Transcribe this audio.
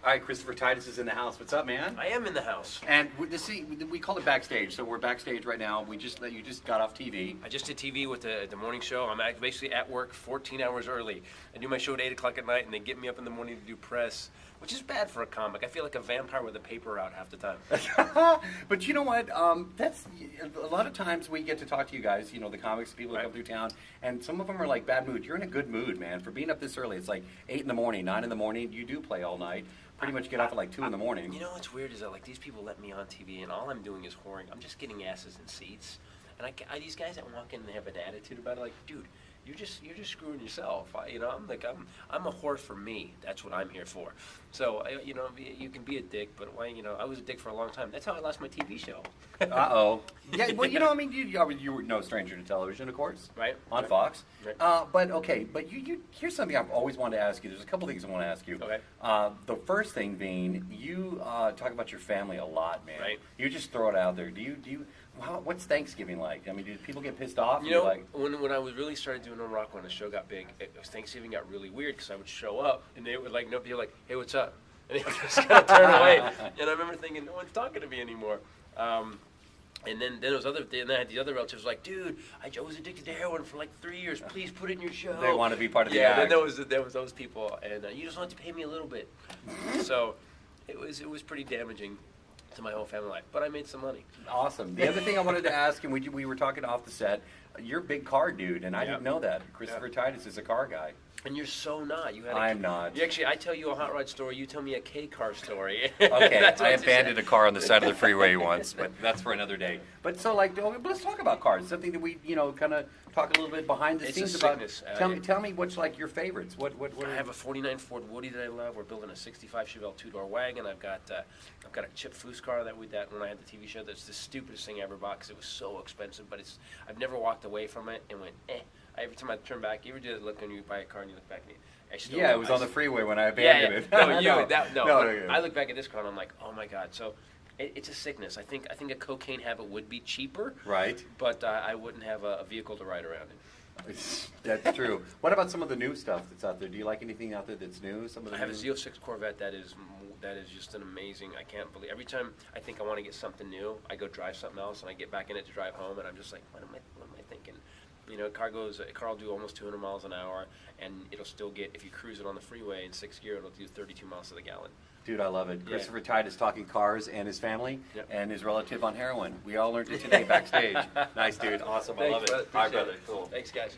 All right, Christopher Titus is in the house. What's up, man? I am in the house. And we call it backstage, so we're backstage right now. You just got off TV. I just did TV with the morning show. I'm basically at work 14 hours early. I do my show at 8 o'clock at night, and they get me up in the morning to do press, which is bad for a comic. I feel like a vampire with a paper out half the time. But you know what? That's a lot of times we get to talk to you guys. You know, the comics, people that come through town, and some of them are like bad mood. You're in a good mood, man. For being up this early, it's like 8 in the morning, 9 in the morning. You do play all night. Pretty much get off at like 2 in the morning. You know what's weird is that like these people let me on TV, and all I'm doing is whoring. I'm just getting asses in seats, and these guys that walk in and have an attitude about it, like, dude, you're just screwing yourself. I'm a whore for me. That's what I'm here for. So you can be a dick, but I was a dick for a long time. That's how I lost my TV show. Uh-oh. Yeah, well, you were no stranger to television, of course. Right. On Fox. Right. But here's something I've always wanted to ask you. There's a couple things I want to ask you. Okay. The first thing being, you talk about your family a lot, man. Right. You just throw it out there. What's Thanksgiving like? I mean, do people get pissed off? When I was really started doing On Rock, when the show got big, Thanksgiving got really weird because I would show up and they would nobody would like, hey, what's up? And they would just kind of turn away. And I remember thinking, no one's talking to me anymore. And then I had these other relatives like, dude, I was addicted to heroin for like 3 years. Please put it in your show. They want to be part of the act. act. Then there was those people, and you just want to pay me a little bit. So it was pretty damaging to my whole family life, but I made some money. Awesome. The other thing I wanted to ask, and we were talking off the set, you're a big car dude, and I didn't know that. Christopher Titus is a car guy. And you're so not. I'm not. Actually, I tell you a hot rod story, you tell me a K car story. Okay, I abandoned a car on the side of the freeway once, but that's for another day. But so, let's talk about cars. Something that we, kind of talk a little bit behind the scenes about. Tell me what's like your favorites. What I have a '49 Ford Woody that I love. We're building a '65 Chevelle two-door wagon. I've got a Chip Foose car that when I had the TV show. That's the stupidest thing I ever bought because it was so expensive. But I've never walked away from it and went eh. Every time I turn back, you ever do that look when you buy a car and you look back at me? It was on the freeway when I abandoned it. No. I look back at this car and I'm like, oh my god. So it's a sickness. I think a cocaine habit would be cheaper. Right. But I wouldn't have a vehicle to ride around in. That's true. What about some of the new stuff that's out there? Do you like anything out there that's new? I have a Z06 Corvette that is just an amazing. I can't believe every time I think I want to get something new, I go drive something else and I get back in it to drive home and I'm just like, what am I thinking? A car will do almost 200 miles an hour, and it'll still get, if you cruise it on the freeway in 6th gear, it'll do 32 miles to the gallon. Dude, I love it. Yeah. Christopher Titus talking cars and his family and his relative on heroin. We all learned it today backstage. Nice, dude. Awesome. Thanks, I love it. Brother. All right, brother. Cool. Thanks, guys.